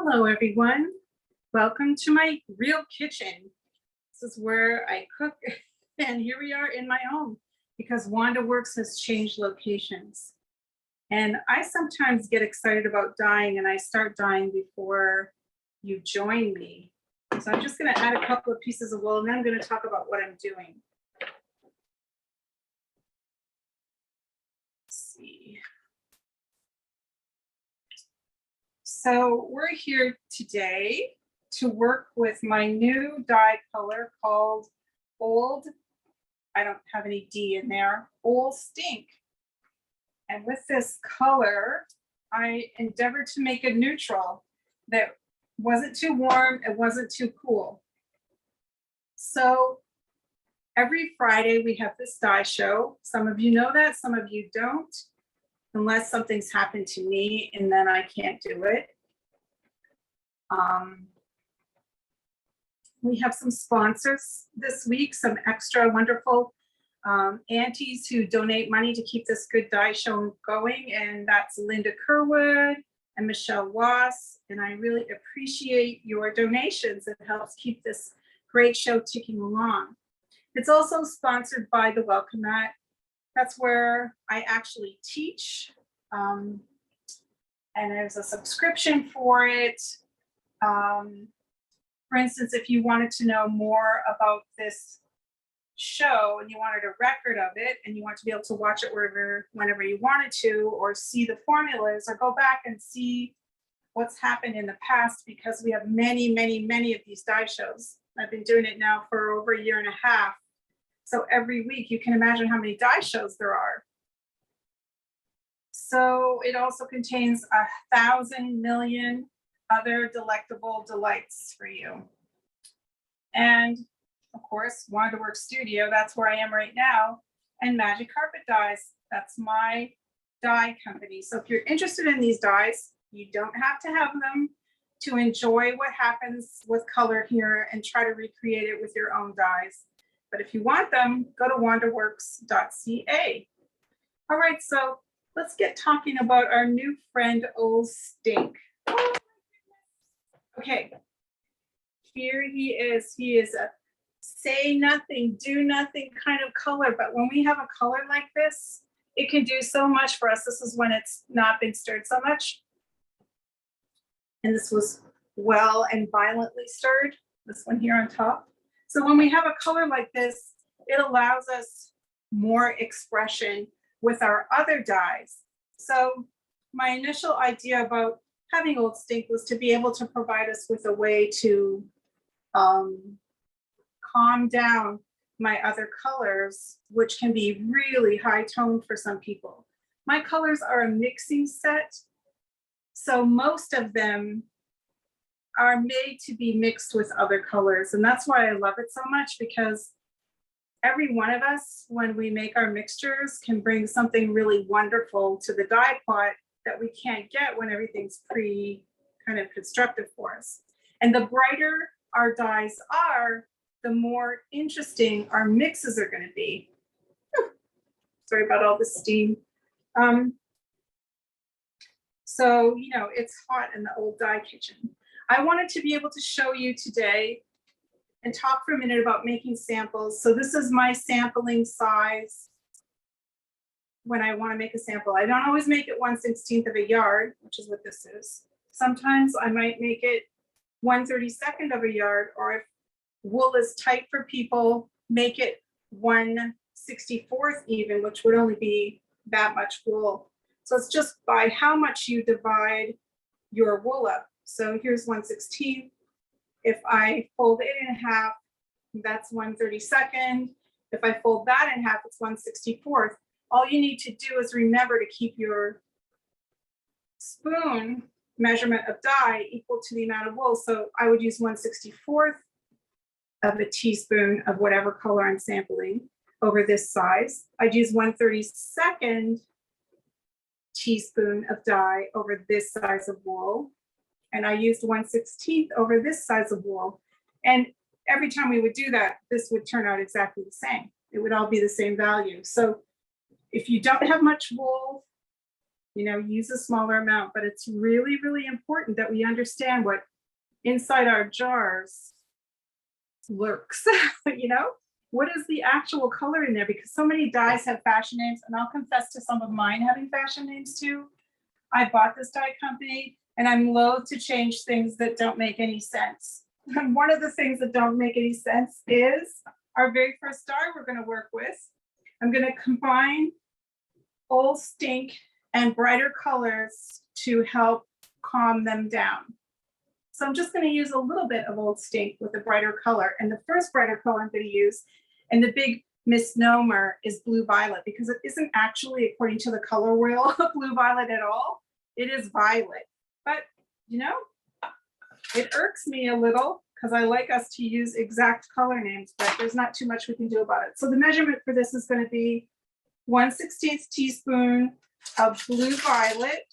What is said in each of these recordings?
Hello, everyone. Welcome to my real kitchen. This is where I cook, and here we are in my home because Wanda Works has changed locations. And I sometimes get excited about dyeing, and I start dyeing before you join me. So I'm just going to add a couple of pieces of wool, and then I'm going to talk about what I'm doing. Let's see. So we're here today to work with my new dye color called Old, I don't have any D in there, Old Stink. And with this color, I endeavored to make a neutral that wasn't too warm, it wasn't too cool. So every Friday we have this dye show. Some of you know that, some of you don't, unless something's happened to me and then I can't do it. We have some sponsors this week, some extra wonderful aunties who donate money to keep this good dye show going, and that's Linda Kerwood and Michelle Wass, and I really appreciate your donations. It helps keep this great show ticking along. It's also sponsored by the Welcome Mat. That's where I actually teach, and there's a subscription for it. For instance, if you wanted to know more about this show and you wanted a record of it and you want to be able to watch it whenever you wanted to, or see the formulas, or go back and see what's happened in the past, because we have many of these dye shows. I've been doing it now for over a year and a half. So every week, you can imagine how many dye shows there are. So it also contains 1,000 million other delectable delights for you. And of course, Wanda Works Studio, that's where I am right now, and Magic Carpet Dyes, that's my dye company. So if you're interested in these dyes, you don't have to have them to enjoy what happens with color here and try to recreate it with your own dyes. But if you want them, go to wandaworks.ca. All right, so let's get talking about our new friend, Old Stink. Okay, here he is. He is a say nothing, do nothing kind of color. But when we have a color like this, it can do so much for us. This is when it's not been stirred so much. And this was well and violently stirred, this one here on top. So when we have a color like this, it allows us more expression with our other dyes. So my initial idea about having Old Stink was to be able to provide us with a way to calm down my other colors, which can be really high toned for some people. My colors are a mixing set, so most of them are made to be mixed with other colors. And that's why I love it so much, because every one of us, when we make our mixtures, can bring something really wonderful to the dye pot that we can't get when everything's kind of constructed for us. And the brighter our dyes are, the more interesting our mixes are going to be. Sorry about all the steam. So, you know, it's hot in the old dye kitchen. I wanted to be able to show you today and talk for a minute about making samples. So this is my sampling size when I want to make a sample. I don't always make it 1/16 of a yard, which is what this is. Sometimes I might make it 1/32 of a yard, or if wool is tight for people, make it 1/64 even, which would only be that much wool. So it's just by how much you divide your wool up. So here's 1/16. If I fold it in half, that's 1/32. If I fold that in half, it's 1/64. All you need to do is remember to keep your spoon measurement of dye equal to the amount of wool. So I would use 1/64 of a teaspoon of whatever color I'm sampling over this size. I'd use 1/32 teaspoon of dye over this size of wool. And I used 1/16 over this size of wool. And every time we would do that, this would turn out exactly the same. It would all be the same value. So if you don't have much wool, use a smaller amount, but it's really, really important that we understand what inside our jars lurks, what is the actual color in there? Because so many dyes have fashion names, and I'll confess to some of mine having fashion names too. I bought this dye company and I'm loath to change things that don't make any sense. And one of the things that don't make any sense is our very first dye we're going to work with. I'm going to combine Old Stink and brighter colors to help calm them down. So I'm just going to use a little bit of Old Stink with a brighter color. And the first brighter color I'm going to use, and the big misnomer, is blue violet, because it isn't actually, according to the color wheel, blue violet at all. It is violet. But, it irks me a little because I like us to use exact color names, but there's not too much we can do about it. So the measurement for this is going to be 1/16 teaspoon of blue violet.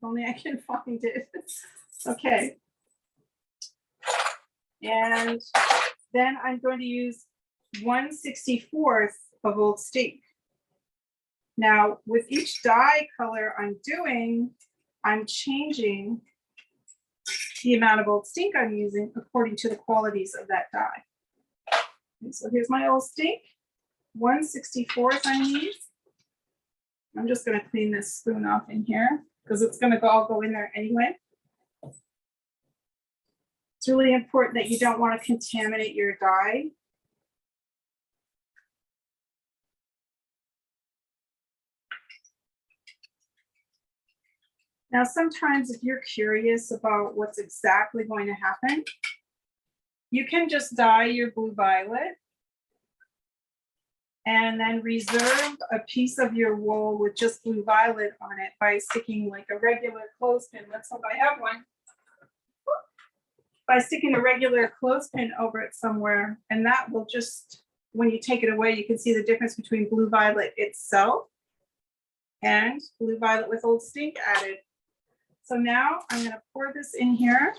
Only I can find it. Okay. And then I'm going to use 1/64 of Old Stink. Now, with each dye color I'm doing, I'm changing the amount of Old Stink I'm using according to the qualities of that dye. And so here's my Old Stink, 1/64 I need. I'm just going to clean this spoon off in here because it's going to all go in there anyway. It's really important that you don't want to contaminate your dye. Now, sometimes if you're curious about what's exactly going to happen, you can just dye your blue violet and then reserve a piece of your wool with just blue violet on it by sticking like a regular clothespin. Let's hope I have one. By sticking a regular clothespin over it somewhere, and that will just, when you take it away, you can see the difference between blue violet itself and blue violet with Old Stink added. So now I'm going to pour this in here.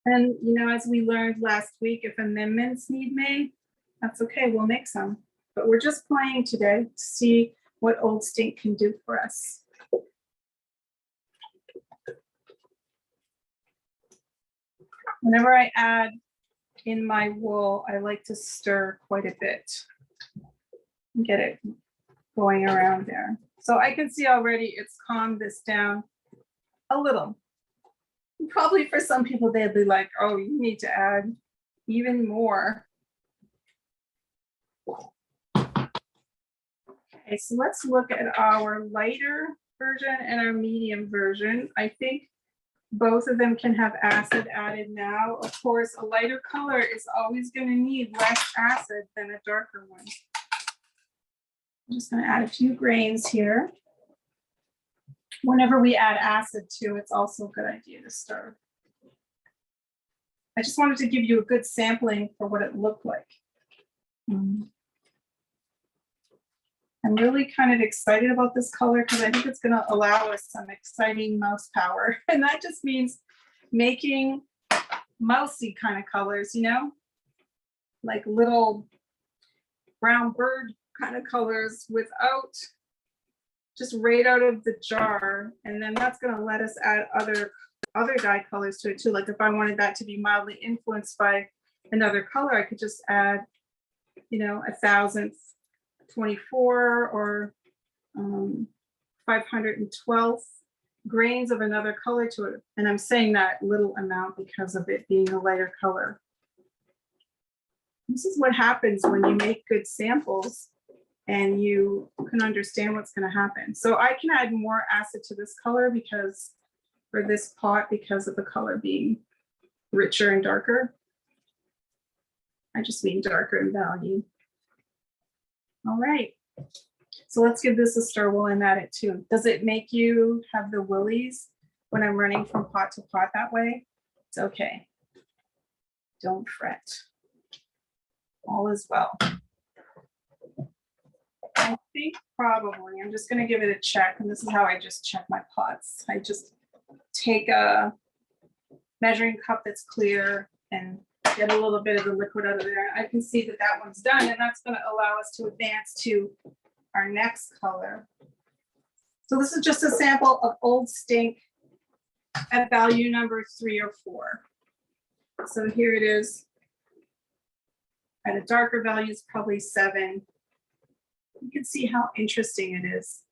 And, as we learned last week, if amendments need made, that's okay, we'll make some. But we're just playing today to see what Old Stink can do for us. Whenever I add in my wool, I like to stir quite a bit and get it going around there. So I can see already it's calmed this down a little. Probably for some people, they'd be like, oh, you need to add even more. Okay, so let's look at our lighter version and our medium version. I think both of them can have acid added now. Of course, a lighter color is always going to need less acid than a darker one. I'm just going to add a few grains here. Whenever we add acid too, it's also a good idea to stir. I just wanted to give you a good sampling for what it looked like. I'm really kind of excited about this color because I think it's going to allow us some exciting mouse power. And that just means making mousy kind of colors, like little brown bird kind of colors without, just right out of the jar. And then that's going to let us add other dye colors to it too. Like if I wanted that to be mildly influenced by another color, I could just add, 1024 or 512 grains of another color to it. And I'm saying that little amount because of it being a lighter color. This is what happens when you make good samples and you can understand what's going to happen. So I can add more acid to this color for this pot, because of the color being richer and darker. I just mean darker in value. All right, so let's give this a stir while I'm at it too. Does it make you have the willies when I'm running from pot to pot that way? It's okay. Don't fret. All is well. I think probably, I'm just going to give it a check, and this is how I just check my pots. I just take a measuring cup that's clear, and get a little bit of the liquid out of there. I can see that that one's done, and that's going to allow us to advance to our next color. So this is just a sample of Old Stink at value number 3 or 4. So here it is. At a darker value, it's probably 7. You can see how interesting it is.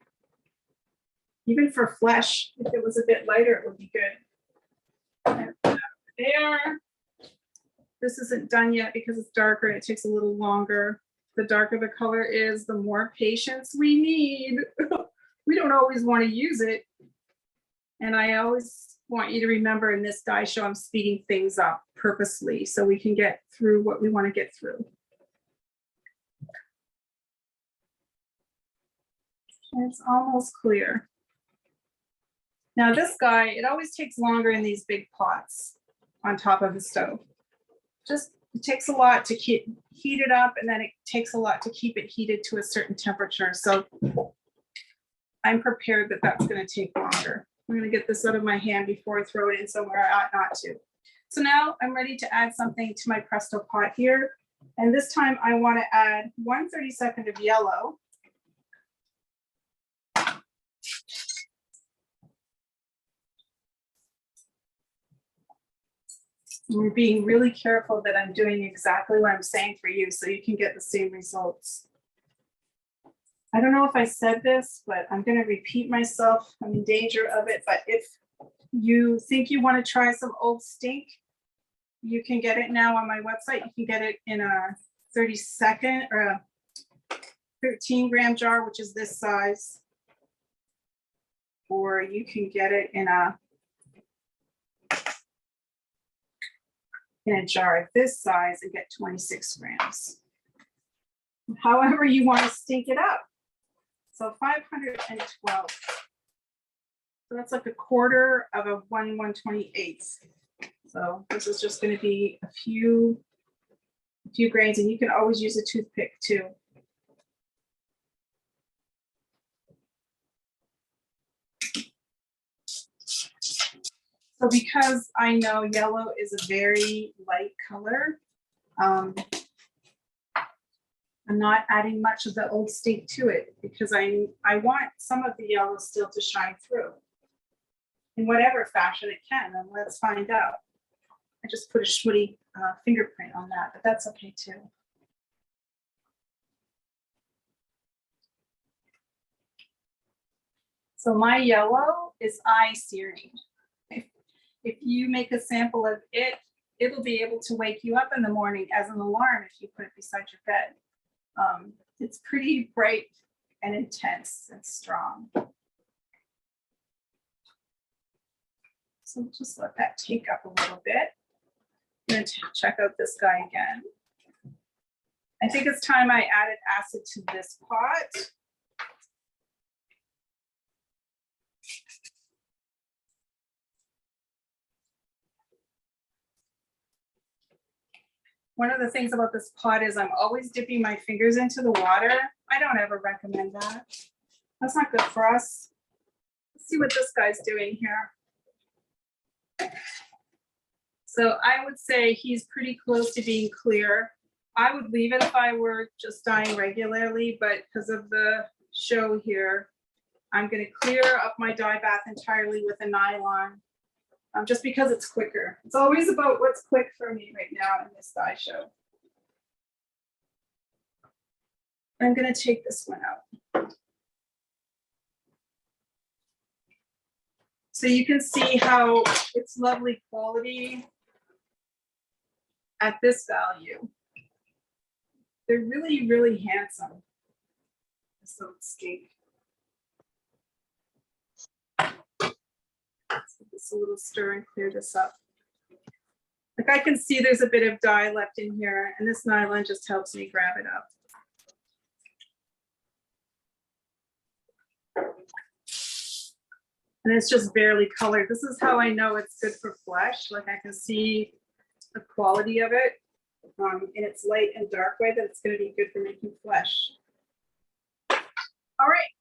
Even for flesh, if it was a bit lighter, it would be good. There. This isn't done yet because it's darker. It takes a little longer. The darker the color is, the more patience we need. We don't always want to use it. And I always want you to remember in this die show, I'm speeding things up purposely so we can get through what we want to get through. It's almost clear. Now this guy, it always takes longer in these big pots on top of the stove. Just it takes a lot to heat it up, and then it takes a lot to keep it heated to a certain temperature. So I'm prepared that that's going to take longer. I'm going to get this out of my hand before I throw it in somewhere I ought not to. So now I'm ready to add something to my Presto pot here. And this time I want to add 1/32 of yellow. We're being really careful that I'm doing exactly what I'm saying for you so you can get the same results. I don't know if I said this, but I'm going to repeat myself. I'm in danger of it. But if you think you want to try some Old Stink, you can get it now on my website. You can get it in a 32nd or a 13-gram jar, which is this size. Or you can get it in a jar of this size and get 26 grams. However you want to stink it up. So 512. So that's like a quarter of a 1/128. So this is just going to be a few grains, and you can always use a toothpick too. So because I know yellow is a very light color, I'm not adding much of the Old Stink to it because I want some of the yellow still to shine through in whatever fashion it can, and let's find out. I just put a schmutty fingerprint on that, but that's okay too. So my yellow is eye searing. If you make a sample of it, it'll be able to wake you up in the morning as an alarm if you put it beside your bed. It's pretty bright and intense and strong. So just let that take up a little bit. I'm going to check out this guy again. I think it's time I added acid to this pot. One of the things about this pot is I'm always dipping my fingers into the water. I don't ever recommend that. That's not good for us. Let's see what this guy's doing here. So I would say he's pretty close to being clear. I would leave it if I were just dyeing regularly, but because of the show here, I'm going to clear up my dye bath entirely with a nylon. Just because it's quicker. It's always about what's quick for me right now in this dye show. I'm going to take this one out. So you can see how it's lovely quality at this value. They're really, really handsome. So stink. Just a little stir and clear this up. Like I can see there's a bit of dye left in here, and this nylon just helps me grab it up. And it's just barely colored. This is how I know it's good for flesh. Like I can see the quality of it in its light and dark way, that it's going to be good for making flesh. All right.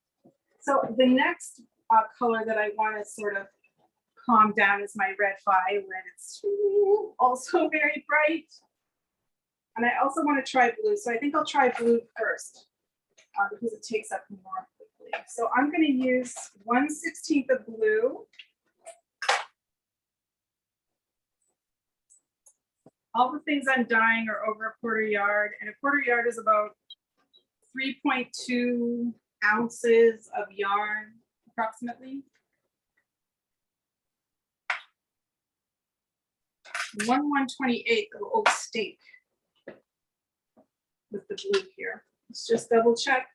So the next color that I want to sort of calm down is my red violet. It's also very bright. And I also want to try blue. So I think I'll try blue first because it takes up more quickly. So I'm going to use 1/16 of blue. All the things I'm dyeing are over a quarter yard, and a quarter yard is about 3.2 ounces of yarn, approximately. 1/128 of Old Stink with the blue here. Let's just double check.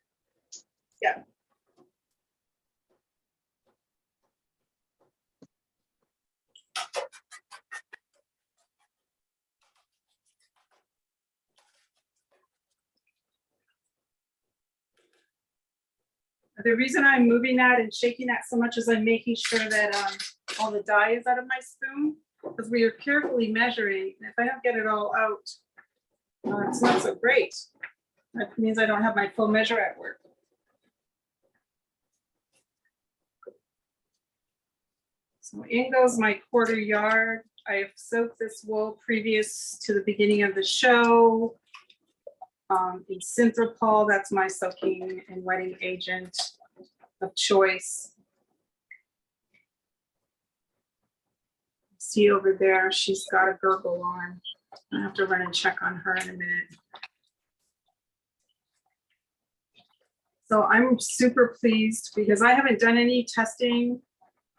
Yeah. The reason I'm moving that and shaking that so much is I'm making sure that all the dye is out of my spoon, because we are carefully measuring. And if I don't get it all out, it's not so great. That means I don't have my full measure at work. So in goes my quarter yard. I have soaked this wool previous to the beginning of the show. The Synthropol, that's my soaking and wetting agent of choice. See over there, she's got a gurgle on. I have to run and check on her in a minute. So I'm super pleased because I haven't done any testing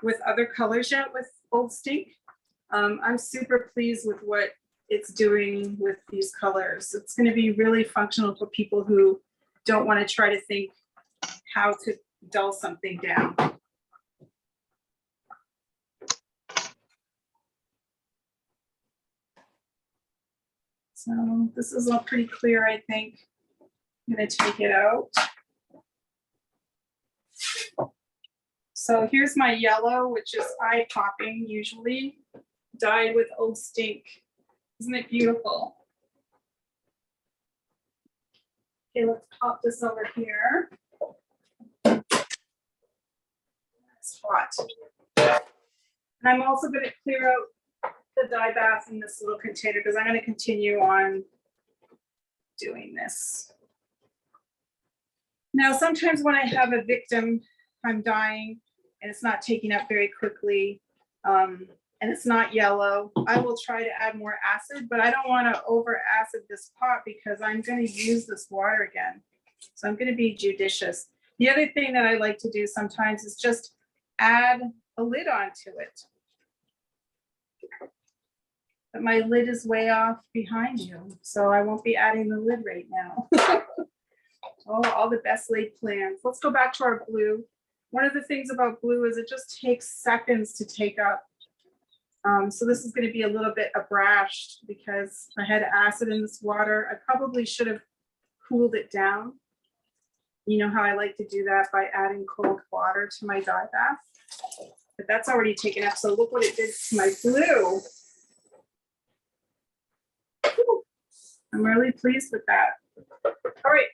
with other colors yet with Old Stink. I'm super pleased with what it's doing with these colors. It's going to be really functional for people who don't want to try to think how to dull something down. So this is all pretty clear, I think. I'm going to take it out. So here's my yellow, which is eye-popping usually, dyed with Old Stink. Isn't it beautiful? Okay, let's pop this over here. It's hot. And I'm also going to clear out the dye bath in this little container because I'm going to continue on doing this. Now, sometimes when I have a victim, I'm dyeing and it's not taking up very quickly, and it's not yellow, I will try to add more acid, but I don't want to over acid this pot because I'm going to use this water again. So I'm going to be judicious. The other thing that I like to do sometimes is just add a lid onto it. But my lid is way off behind you, so I won't be adding the lid right now. Oh, all the best laid plans. Let's go back to our blue. One of the things about blue is it just takes seconds to take up. So this is going to be a little bit abrashed because I had acid in this water. I probably should have cooled it down. You know how I like to do that by adding cold water to my dye bath. But that's already taken up. So look what it did to my blue. I'm really pleased with that. All right.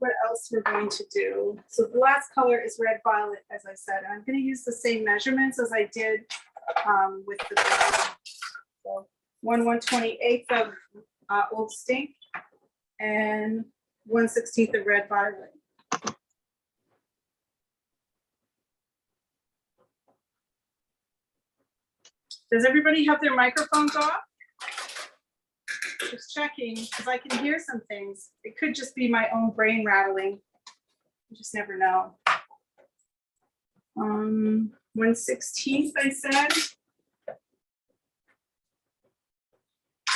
What else we're going to do. So the last color is red violet, as I said, and I'm going to use the same measurements as I did with the blue. So 1/128 of Old Stink and 1/16 of red violet. Does everybody have their microphones off? Just checking, because I can hear some things. It could just be my own brain rattling. You just never know. 1/16, I said.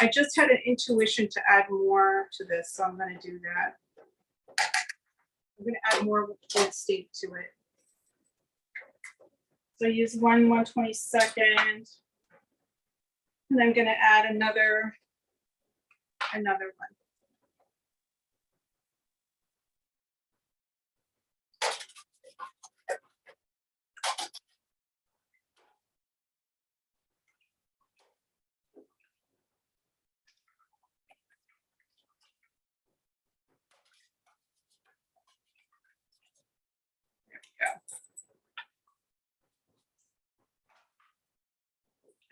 I just had an intuition to add more to this, so I'm going to do that. I'm going to add more Old Stink to it. So I use 1/122, and I'm going to add another one.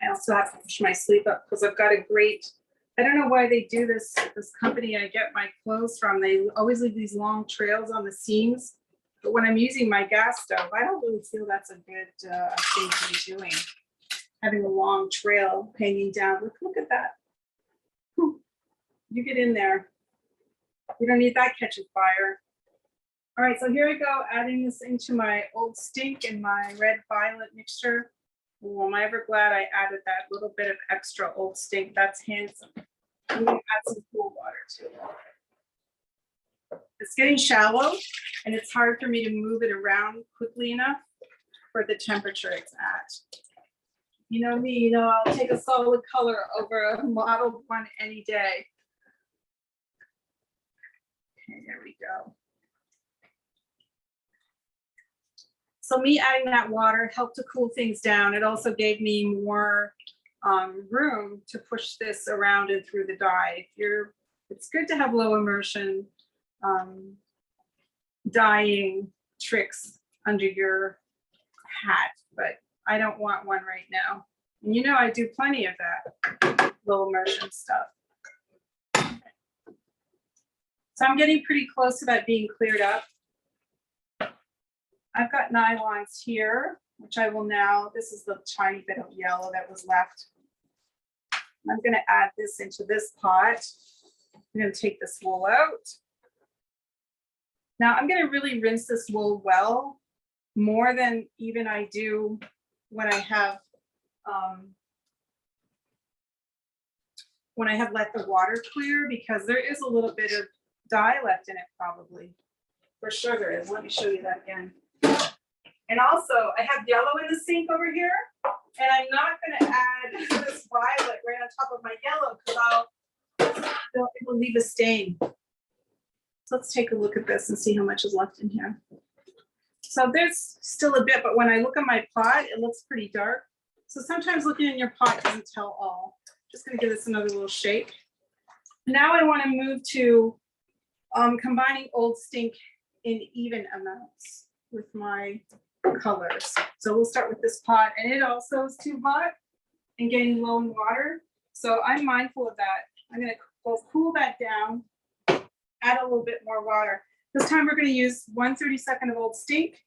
I also have to push my sleeve up because I've got a great, I don't know why they do this, this company I get my clothes from. They always leave these long trails on the seams. But when I'm using my gas stove, I don't really feel that's a good thing to be doing. Having a long trail hanging down. Look at that. Whew. You get in there. You don't need that catching fire. All right, so here I go, adding this into my Old Stink and my red violet mixture. Oh, am I ever glad I added that little bit of extra Old Stink. That's handsome. I'm gonna add some cool water too. It's getting shallow and it's hard for me to move it around quickly enough for the temperature it's at. You know me, you know, I'll take a solid color over a mottled one any day. Okay, there we go. So me adding that water helped to cool things down. It also gave me more room to push this around and through the dye. It's good to have low immersion dyeing tricks under your hat, but I don't want one right now. And you know I do plenty of that low immersion stuff. So I'm getting pretty close to that being cleared up. I've got nylons here, which I will now, this is the tiny bit of yellow that was left. I'm going to add this into this pot. I'm going to take this wool out. Now I'm going to really rinse this wool well, more than even I do when I have let the water clear, because there is a little bit of dye left in it probably. For sure there is. Let me show you that again. And also I have yellow in the sink over here, and I'm not going to add this violet right on top of my yellow because it will leave a stain. So let's take a look at this and see how much is left in here. So there's still a bit, but when I look at my pot, it looks pretty dark. So sometimes looking in your pot doesn't tell all. Just going to give this another little shake. Now I want to move to combining Old Stink in even amounts with my colors. So we'll start with this pot, and it also is too hot and getting low in water. So I'm mindful of that. I'm going to cool that down, add a little bit more water. This time we're going to use 1/32 of Old Stink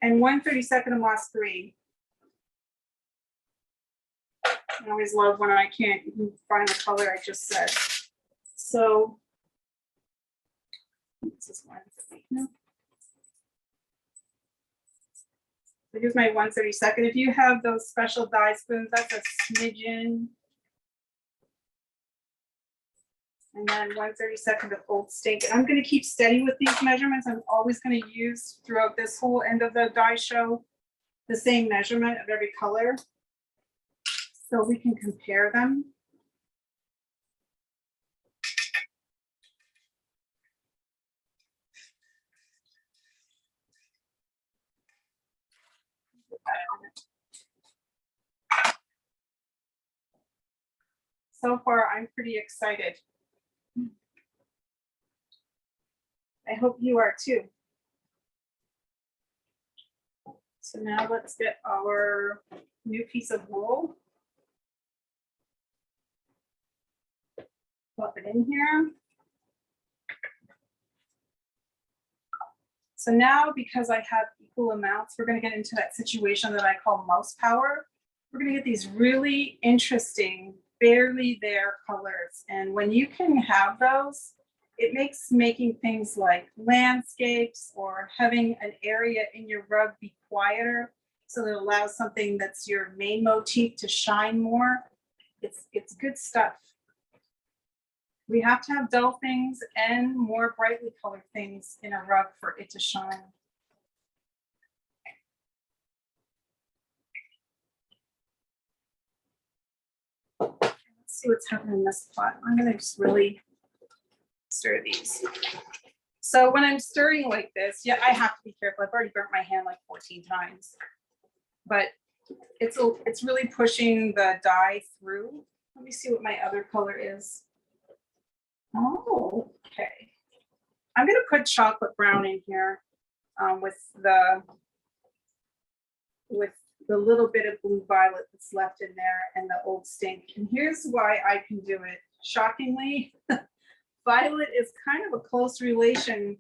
and 1/32 of Moss Green. I always love when I can't even find the color I just said. So this is 1/32. So here's my 1/32. If you have those special dye spoons, that's a smidgen. And then 1/32 of Old Stink. I'm going to keep steady with these measurements. I'm always going to use throughout this whole end of the dye show the same measurement of every color, so we can compare them. So far, I'm pretty excited. I hope you are too. So now let's get our new piece of wool. Plop it in here. So now, because I have equal amounts, we're going to get into that situation that I call mouse power. We're going to get these really interesting, barely there colors. And when you can have those, it makes making things like landscapes or having an area in your rug be quieter, so that it allows something that's your main motif to shine more. It's good stuff. We have to have dull things and more brightly colored things in a rug for it to shine. Let's see what's happening in this pot. I'm going to just really stir these. So when I'm stirring like this, yeah, I have to be careful. I've already burnt my hand like 14 times, but it's really pushing the dye through. Let me see what my other color is. Oh, okay. I'm going to put chocolate brown in here with the the little bit of blue violet that's left in there and the old stink. And here's why I can do it. Shockingly, violet is kind of a close relation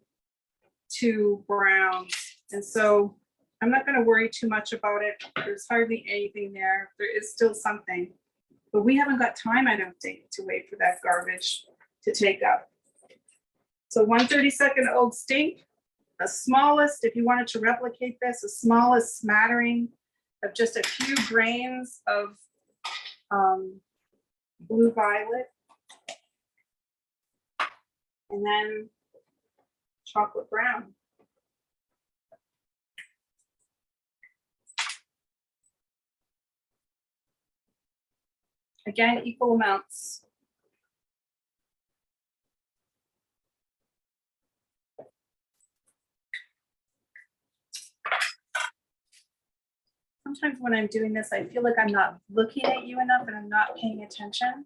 to brown. And so I'm not going to worry too much about it. There's hardly anything there. There is still something, but we haven't got time, I don't think, to wait for that garbage to take up. So 1/32 old stink, the smallest, if you wanted to replicate this, the smallest smattering of just a few grains of blue violet. And then chocolate brown. Again, equal amounts. Sometimes when I'm doing this, I feel like I'm not looking at you enough and I'm not paying attention.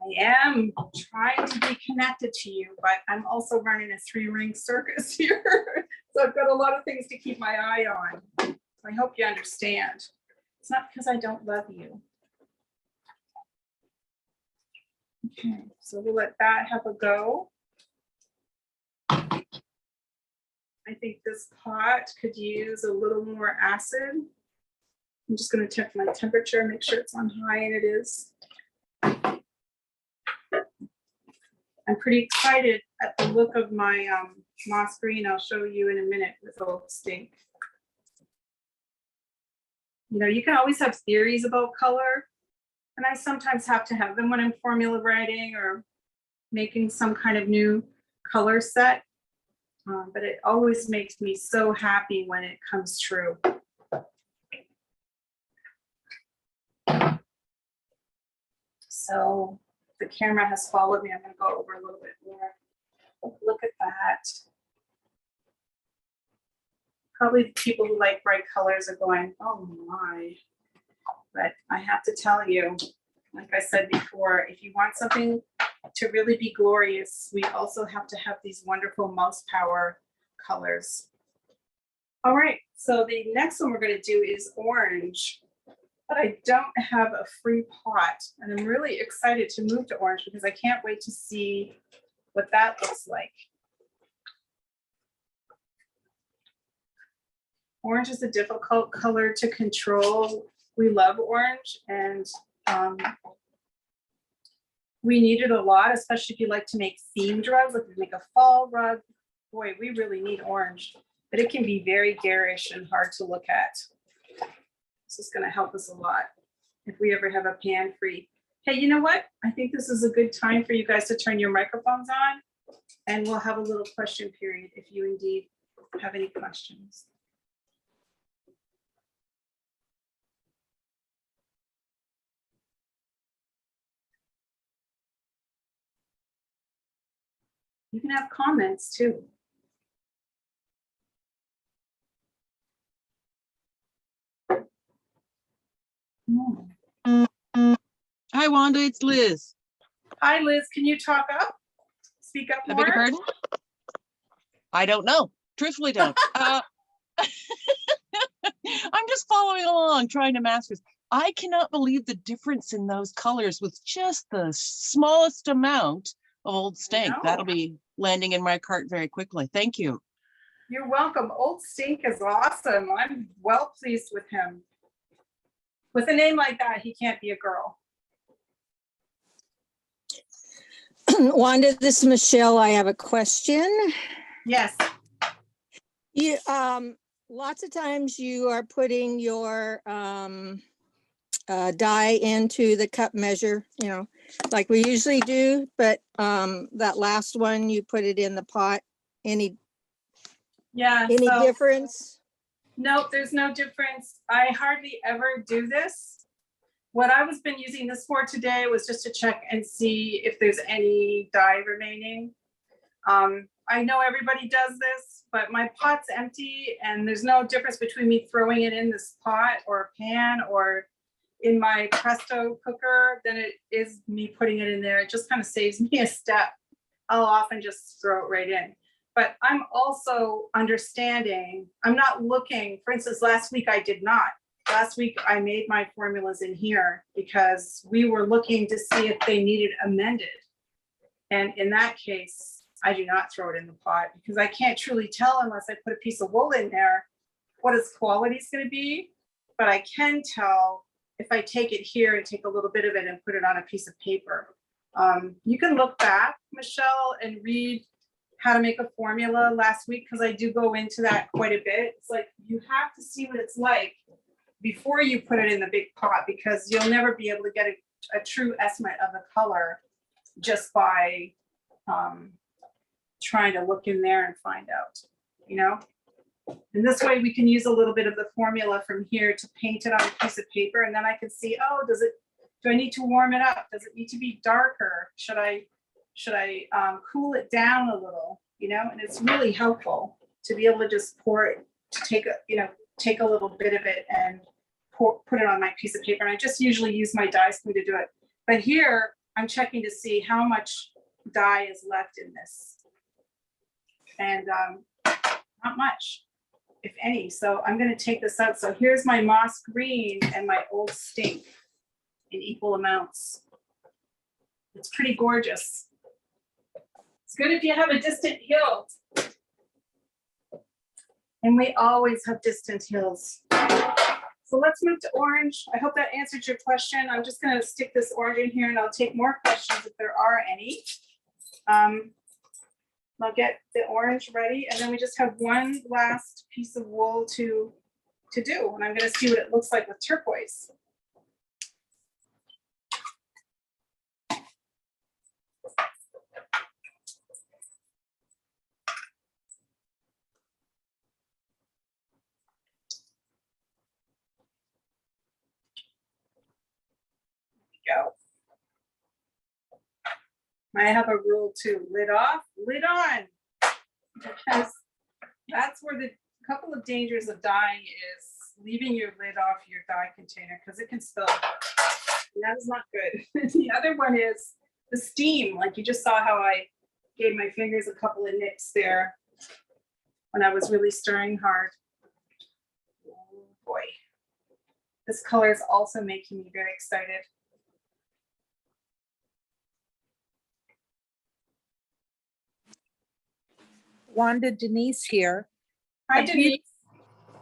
I am trying to be connected to you, but I'm also running a 3-ring circus here. So I've got a lot of things to keep my eye on. So I hope you understand. It's not because I don't love you. Okay, so we'll let that have a go. I think this pot could use a little more acid. I'm just going to check my temperature, make sure it's on high, and it is. I'm pretty excited at the look of my moss green. I'll show you in a minute with old stink. You know, you can always have theories about color, and I sometimes have to have them when I'm formula writing or making some kind of new color set. But it always makes me so happy when it comes true. So the camera has followed me. I'm going to go over a little bit more. Look at that. Probably the people who like bright colors are going, oh my. But I have to tell you, like I said before, if you want something to really be glorious, we also have to have these wonderful mouse power colors. All right, so the next one we're going to do is orange. But I don't have a free pot, and I'm really excited to move to orange because I can't wait to see what that looks like. Orange is a difficult color to control. We love orange, and we need it a lot, especially if you like to make themed rugs, like if you make a fall rug. Boy, we really need orange, but it can be very garish and hard to look at. This is going to help us a lot if we ever have a pan free. Hey, you know what? I think this is a good time for you guys to turn your microphones on, and we'll have a little question period if you indeed have any questions. You can have comments too. Hi, Wanda, it's Liz. Hi, Liz. Can you talk up? Speak up I more? beg your pardon? I don't know. Truthfully don't. I'm just following along, trying to master this. I cannot believe the difference in those colors with just the smallest amount of old stink. That'll be landing in my cart very quickly. Thank you. You're welcome. Old Stink is awesome. I'm well pleased with him. With a name like that, he can't be a girl. Wanda, this is Michelle. I have a question. Yes. You, lots of times you are putting your dye into the cup measure, you know, like we usually do, but that last one, you put it in the pot. Any difference? Nope, there's no difference. I hardly ever do this. What I was been using this for today was just to check and see if there's any dye remaining. I know everybody does this, but my pot's empty and there's no difference between me throwing it in this pot or pan or in my Presto cooker than it is me putting it in there. It just kind of saves me a step. I'll often just throw it right in. But I'm also understanding, I'm not looking, for instance, last week I did not. last week I made my formulas in here because we were looking to see if they needed amended. And in that case, I do not throw it in the pot because I can't truly tell unless I put a piece of wool in there what its quality is going to be. But I can tell if I take it here and take a little bit of it and put it on a piece of paper. You can look back, Michelle, and read how to make a formula last week, because I do go into that quite a bit. It's like you have to see what it's like before you put it in the big pot, because you'll never be able to get a true estimate of the color just by trying to look in there and find out, you know? And this way we can use a little bit of the formula from here to paint it on a piece of paper, and then I can see, oh, do I need to warm it up? Does it need to be darker? Should I cool it down a little, you know? And it's really helpful to be able to just pour it, to take a little bit of it and put it on my piece of paper. And I just usually use my dye spoon to do it. But here I'm checking to see how much dye is left in this. And not much, if any. So I'm going to take this out. So here's my moss green and my old stink in equal amounts. It's pretty gorgeous. It's good if you have a distant hill. And we always have distant hills. So let's move to orange. I hope that answered your question. I'm just going to stick this orange in here and I'll take more questions if there are any. I'll get the orange ready, and then we just have one last piece of wool to do, and I'm going to see what it looks like with turquoise. Go. I have a rule too: lid off, lid on, because that's where the couple of dangers of dyeing is leaving your lid off your dye container, because it can spill. And that is not good. The other one is the steam. Like you just saw how I gave my fingers a couple of nicks there when I was really stirring hard. Oh boy, this color is also making me very excited. Wanda, Denise here. Hi, Have you- Denise.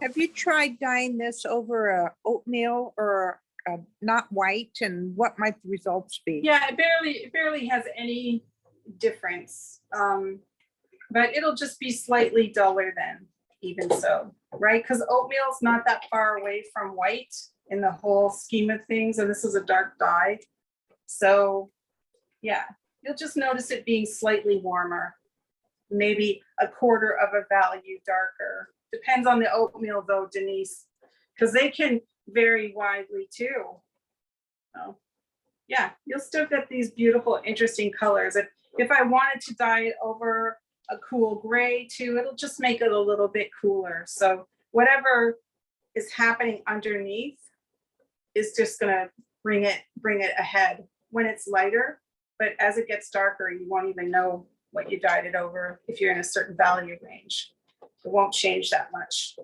Have you tried dyeing this over a oatmeal or not white, and what might the results be? Yeah, it barely has any difference. But it'll just be slightly duller then, even so, right? Because oatmeal's not that far away from white in the whole scheme of things, and this is a dark dye. So yeah, you'll just notice it being slightly warmer, maybe a quarter of a value darker. Depends on the oatmeal though, Denise, because they can vary widely too. So yeah, you'll still get these beautiful, interesting colors. If I wanted to dye it over a cool gray too, it'll just make it a little bit cooler. So whatever is happening underneath is just gonna bring it ahead when it's lighter. But as it gets darker, you won't even know what you dyed it over if you're in a certain value range. It won't change that much.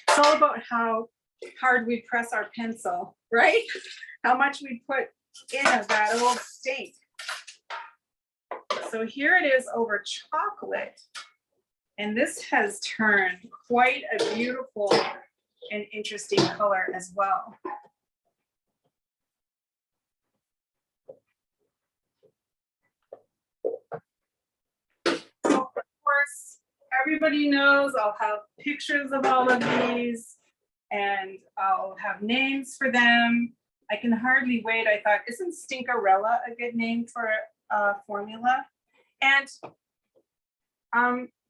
It's all about how hard we press our pencil, right? How much we put in of that old stink. So here it is over chocolate. And this has turned quite a beautiful and interesting color as well. So of course, everybody knows I'll have pictures of all of these and I'll have names for them. I can hardly wait. I thought, isn't Stinkerella a good name for a formula? And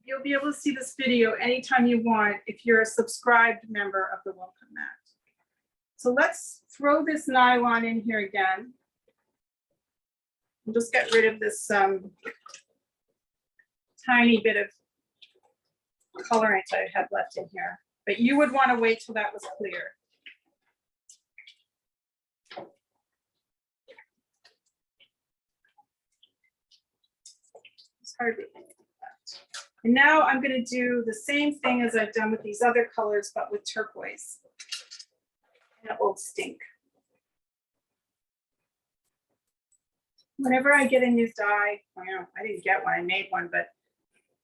you'll be able to see this video anytime you want if you're a subscribed member of the Welcome Mat. So let's throw this nylon in here again. We'll just get rid of this tiny bit of colorant I had left in here. But you would want to wait till that was clear. It's hardly any of that. And now I'm going to do the same thing as I've done with these other colors, but with turquoise. and Old Stink. Whenever I get a new dye, well, I didn't get one, I made one, but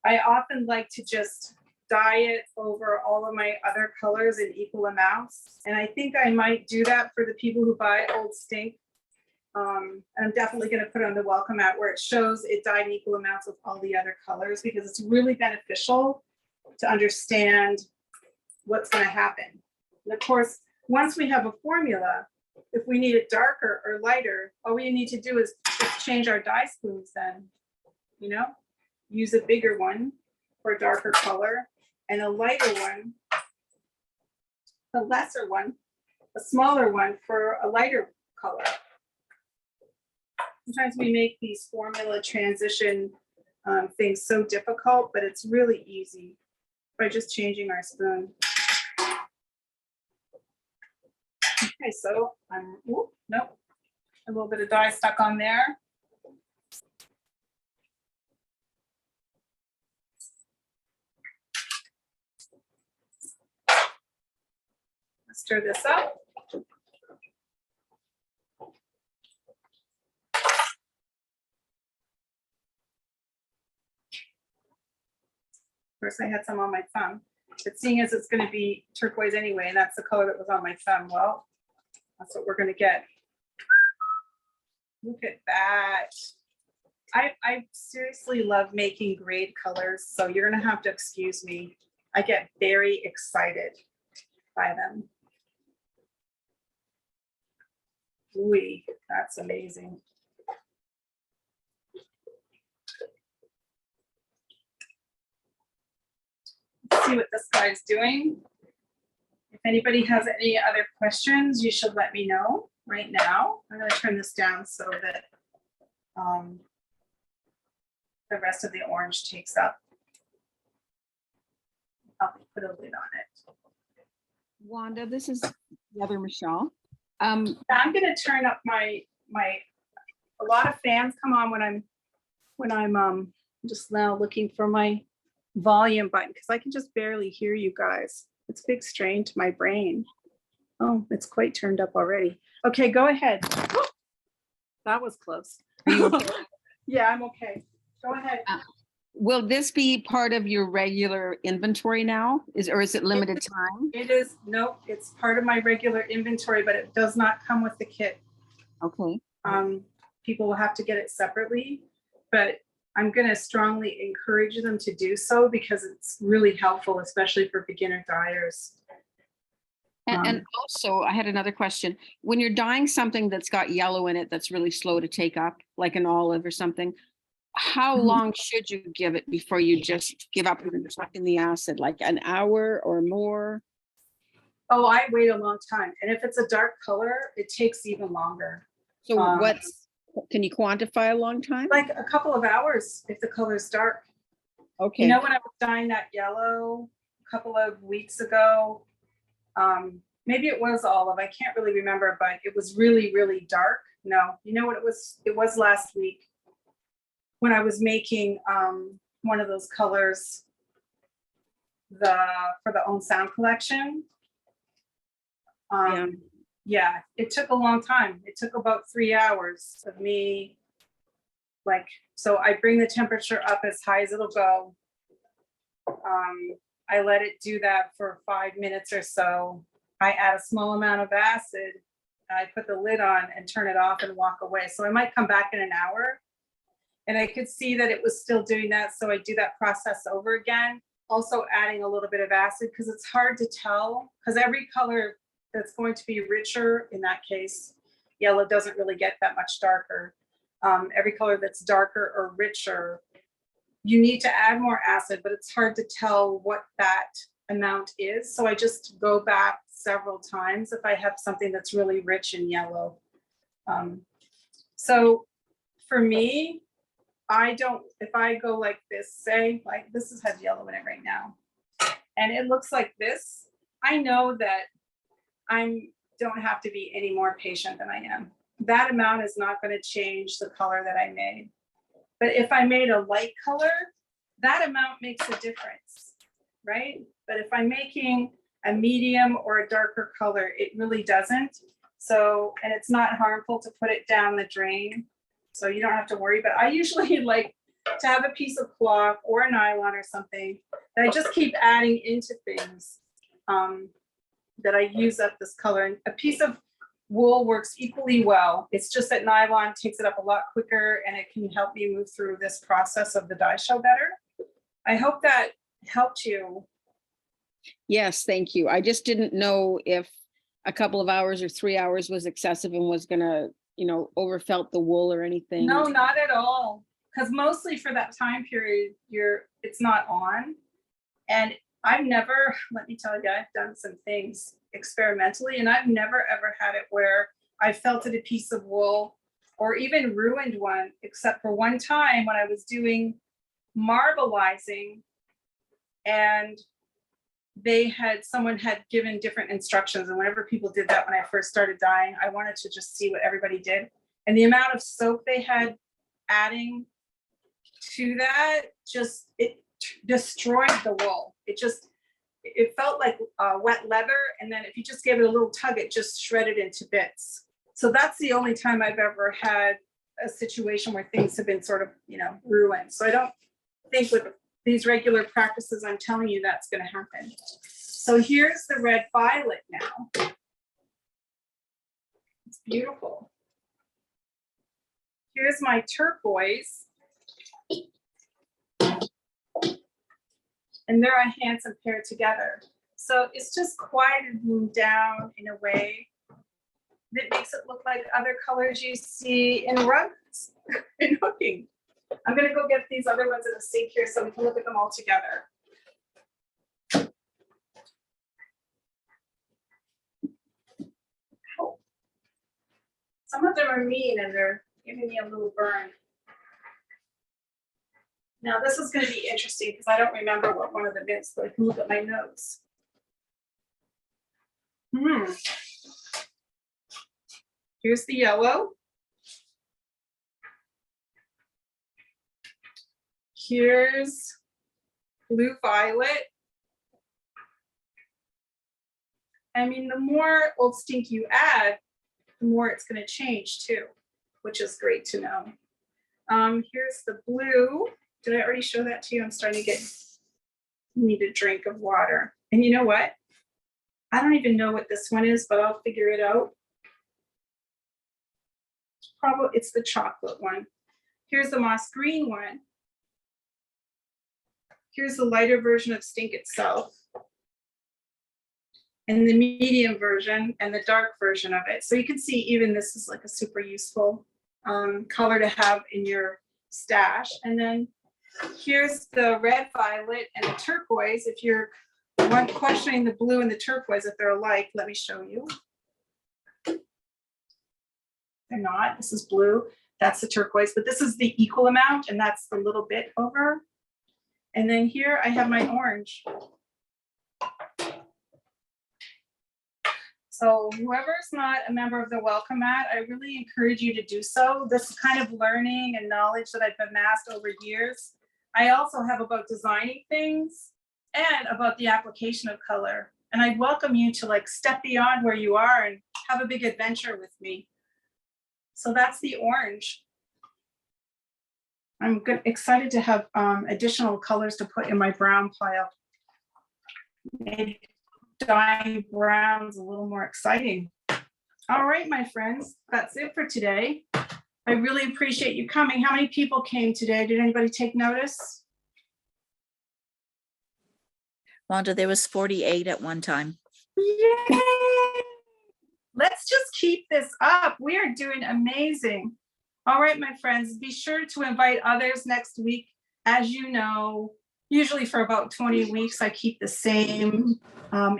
I often like to just dye it over all of my other colors in equal amounts. And I think I might do that for the people who buy Old Stink. And I'm definitely gonna put on the welcome mat where it shows it dyed in equal amounts with all the other colors, because it's really beneficial to understand what's gonna happen. And of course, once we have a formula, if we need it darker or lighter, all we need to do is just change our dye spoons then, you know? Use a bigger one for a darker color and a lighter one, a lesser one, a smaller one for a lighter color. Sometimes we make these formula transition things so difficult, but it's really easy by just changing our spoon. Okay, so I'm, nope, a little bit of dye stuck on there. Let's stir this up. First, I had some on my thumb, but seeing as it's going to be turquoise anyway, and that's the color that was on my thumb, well, that's what we're going to get. Look at that. I seriously love making grade colors, so you're going to have to excuse me. I get very excited by them. Ooh, that's amazing. Let's see what this guy's doing. If anybody has any other questions, you should let me know right now. I'm going to turn this down so that the rest of the orange takes up. I'll put a lid on it. Wanda, this is the other Michelle. I'm going to turn up my a lot of fans come on when I'm just now looking for my volume button, because I can just barely hear you guys. It's a big strain to my brain. Oh, it's quite turned up already. Okay, go ahead. That was close. Are you okay? Yeah, I'm okay. Go ahead. Will this be part of your regular inventory now? Or is it limited time? It is, nope, it's part of my regular inventory, but it does not come with the kit. Okay. People will have to get it separately, but I'm going to strongly encourage them to do so because it's really helpful, especially for beginner dyers. And also, I had another question. When you're dyeing something that's got yellow in it that's really slow to take up, like an olive or something, how long should you give it before you just give up and suck in the acid? Like an hour or more? Oh, I wait a long time. And if it's a dark color, it takes even longer. So can you quantify a long time? Like a couple of hours if the color's dark. Okay. You know, when I was dyeing that yellow a couple of weeks ago, maybe it was olive. I can't really remember, but it was really, really dark. No, you know what it was? It was last week when I was making one of those colors for the Own Sound collection. Yeah, it took a long time. It took about 3 hours of me, like, so I bring the temperature up as high as it'll go. I let it do that for 5 minutes or so. I add a small amount of acid. I put the lid on and turn it off and walk away. So I might come back in an hour. And I could see that it was still doing that. So I do that process over again. Also adding a little bit of acid because it's hard to tell, because every color that's going to be richer, in that case, yellow doesn't really get that much darker. Every color that's darker or richer, you need to add more acid, but it's hard to tell what that amount is. So I just go back several times if I have something that's really rich in yellow. So for me, if I go like this, say, like this has yellow in it right now, and it looks like this, I know that I don't have to be any more patient than I am. That amount is not going to change the color that I made. But if I made a light color, that amount makes a difference, right? But if I'm making a medium or a darker color. It really doesn't. So, and it's not harmful to put it down the drain. So you don't have to worry, but I usually like to have a piece of cloth or a nylon or something that I just keep adding into things that I use up this color. And a piece of wool works equally well. It's just that nylon takes it up a lot quicker and it can help me move through this process of the dye show better. I hope that helped you. Yes, thank you. I just didn't know if a couple of hours or 3 hours was excessive and was gonna, overfelt the wool or anything. No, not at all. Because mostly for that time period, it's not on. And I've never, let me tell you, I've done some things experimentally, and I've never ever had it where I felted a piece of wool or even ruined one, except for one time when I was doing marbleizing, and someone had given different instructions. And whenever people did that, when I first started dyeing, I wanted to just see what everybody did. And the amount of soap they had adding to that, it destroyed the wool. It felt like wet leather. And then if you just gave it a little tug, it just shredded into bits. So that's the only time I've ever had a situation where things have been sort of, ruined. So I don't think with these regular practices I'm telling you that's going to happen. So here's the red violet now. It's beautiful. Here's my turquoise. And they're a handsome pair together. So it's just quieted them down in a way that makes it look like other colors you see in rugs and hooking. I'm gonna go get these other ones in the sink here so we can look at them all together. Oh. Some of them are mean and they're giving me a little burn. Now this is gonna be interesting because I don't remember what one of them is, but I can look at my notes. Here's the yellow. Here's blue violet. I mean, the more Old Stink you add, the more it's going to change too, which is great to know. Here's the blue. Did I already show that to you? I'm starting to need a drink of water. And you know what? I don't even know what this one is, but I'll figure it out. It's the chocolate one. Here's the moss green one. Here's the lighter version of Stink itself. And the medium version and the dark version of it. So you can see even this is like a super useful color to have in your stash. And then here's the red violet and the turquoise. If you're questioning the blue and the turquoise, if they're alike, let me show you. They're not. This is blue. That's the turquoise, but this is the equal amount, and that's the little bit over. And then here I have my orange. So whoever's not a member of the Welcome Mat, I really encourage you to do so. This kind of learning and knowledge that I've amassed over years. I also have about designing things and about the application of color. And I welcome you to step beyond where you are and have a big adventure with me. So that's the orange. I'm excited to have additional colors to put in my brown pile. Make dyeing browns a little more exciting. All right, my friends, that's it for today. I really appreciate you coming. How many people came today? Did anybody take notice? Wanda, there was 48 at one time. Yay! Let's just keep this up. We are doing amazing. All right, my friends, be sure to invite others next week. As you know, usually for about 20 weeks, I keep the same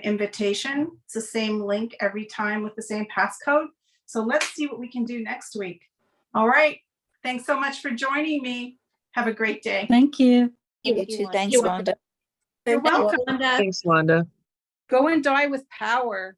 invitation. It's the same link every time with the same passcode. So let's see what we can do next week. All right. Thanks so much for joining me. Have a great day. Thank you. You too. Thanks, You're Wanda. You're welcome. Thanks, Wanda. Go and dye with power.